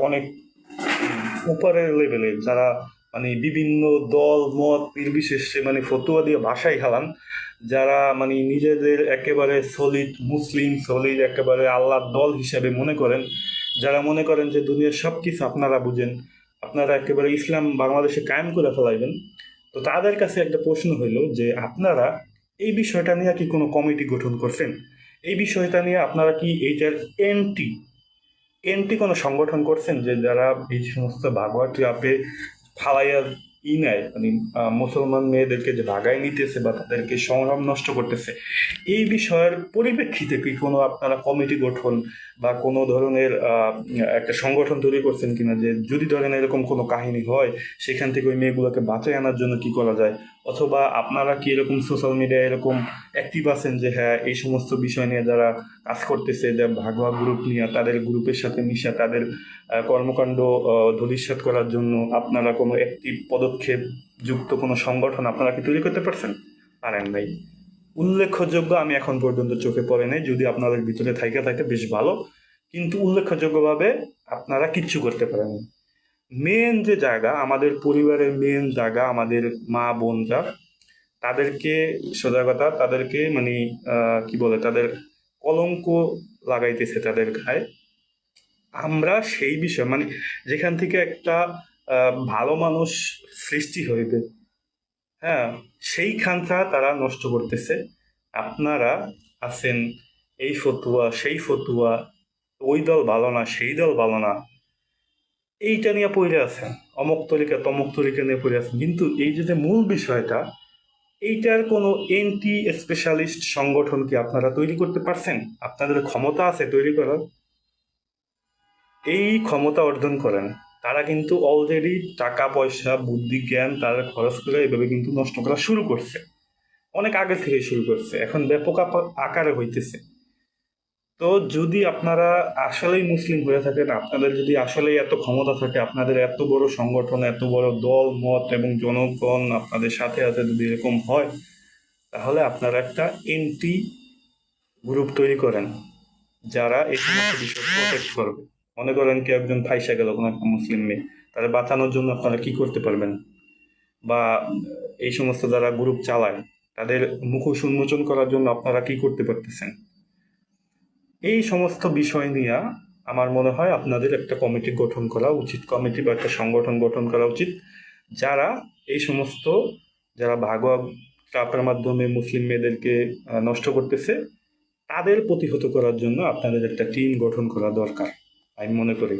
অনেক উপরের লেভেলে, যারা মানে বিভিন্ন দল মত নির্বিশেষে মানে ফতুয়া দিয়ে ভাষাই হালান, যারা মানে নিজেদের একেবারে সলিড মুসলিম, সলিড একেবারে আল্লাহর দল হিসেবে মনে করেন, যারা মনে করেন যে দুনিয়ার সব কিছু আপনারা বুঝেন, আপনারা একেবারে ইসলাম বাংলাদেশে কায়েম করে ফেলাইবেন। তো তাদের কাছে একটা প্রশ্ন হইল যে আপনারা এই বিষয়টা নিয়ে কি কোনো কমিটি গঠন করছেন? এই বিষয়টা নিয়ে আপনারা কি এইটার এন্টি এন্টি কোনো সংগঠন করছেন, যে যারা এই সমস্ত ভাগবত ট্রাপে ফালাইয়া নেয়, মানে মুসলমান মেয়েদেরকে যে ভাগায় নিতেছে বা তাদেরকে সংগ্রাম নষ্ট করতেছে, এই বিষয়ের পরিপ্রেক্ষিতে কি কোনো আপনারা কমিটি গঠন বা কোনো ধরনের একটা সংগঠন তৈরি করছেন কিনা, যে যদি ধরেন এরকম কোনো কাহিনী হয় সেখান থেকে ওই মেয়েগুলোকে বাঁচায় আনার জন্য কি করা যায়? অথবা আপনারা কি এরকম সোশ্যাল মিডিয়ায় এরকম অ্যাক্টিভ আছেন যে হ্যাঁ এই সমস্ত বিষয় নিয়ে যারা কাজ করতেছে, যে ভাগোয়া গ্রুপ নিয়ে তাদের গ্রুপের সাথে মিশা তাদের কর্মকাণ্ড ধূলিসাৎ করার জন্য আপনারা কোনো একটি পদক্ষেপ যুক্ত কোনো সংগঠন আপনারা কি তৈরি করতে পারছেন? পারেন নাই। উল্লেখযোগ্য আমি এখন পর্যন্ত চোখে পড়ে নাই, যদি আপনাদের ভিতরে থাইকা থাকে বেশ ভালো, কিন্তু উল্লেখযোগ্যভাবে আপনারা কিচ্ছু করতে পারেন। মেন যে জায়গা, আমাদের পরিবারের মেন জায়গা, আমাদের মা বোনরা, তাদেরকে সোজা কথা তাদেরকে মানে কি বলে, তাদের কলঙ্ক লাগাইতেছে তাদের গায়ে। আমরা সেই বিষয় মানে যেখান থেকে একটা ভালো মানুষ সৃষ্টি হইবে, হ্যাঁ, সেইখানটা তারা নষ্ট করতেছে। আপনারা আছেন এই ফতুয়া সেই ফতুয়া, ওই দল ভালো না সেই দল ভালো না, এইটা নিয়ে পড়ে আছেন, অমুক তরিকা তমুক তরিকা নিয়ে পড়ে আছেন, কিন্তু এই যে মূল বিষয়টা, এইটার কোনো এন্টি স্পেশালিস্ট সংগঠন কি আপনারা তৈরি করতে পারছেন? আপনাদের ক্ষমতা আছে তৈরি করার? এই ক্ষমতা অর্জন করেন তারা কিন্তু অলরেডি টাকা পয়সা বুদ্ধি জ্ঞান তারা খরচ করে এভাবে কিন্তু নষ্ট করা শুরু করছে, অনেক আগে থেকে শুরু করছে, এখন ব্যাপক আকারে হইতেছে। তো যদি আপনারা আসলেই মুসলিম হয়ে থাকেন, আপনাদের যদি আসলেই এত ক্ষমতা থাকে, আপনাদের এত বড় সংগঠন, এত বড় দল মত এবং জনগণ আপনাদের সাথে আছে, যদি এরকম হয়, তাহলে আপনারা একটা এন্টি গ্রুপ তৈরি করেন যারা এই সমস্ত বিষয় প্রোটেক্ট করবে। মনে করেন কি একজন ফাইসা গেল কোনো একটা মুসলিম মেয়ে, তাদের বাঁচানোর জন্য আপনারা কি করতে পারবেন? বা এই সমস্ত যারা গ্রুপ চালায় তাদের মুখোশ উন্মোচন করার জন্য আপনারা কি করতে পারতেছেন? এই সমস্ত বিষয় নিয়ে আমার মনে হয় আপনাদের একটা কমিটি গঠন করা উচিত, কমিটি বা একটা সংগঠন গঠন করা উচিত, যারা এই সমস্ত যারা ভাগোয়া চাপের মাধ্যমে মুসলিম মেয়েদেরকে নষ্ট করতেছে তাদের প্রতিহত করার জন্য আপনাদের একটা টিম গঠন করা দরকার, আমি মনে করি।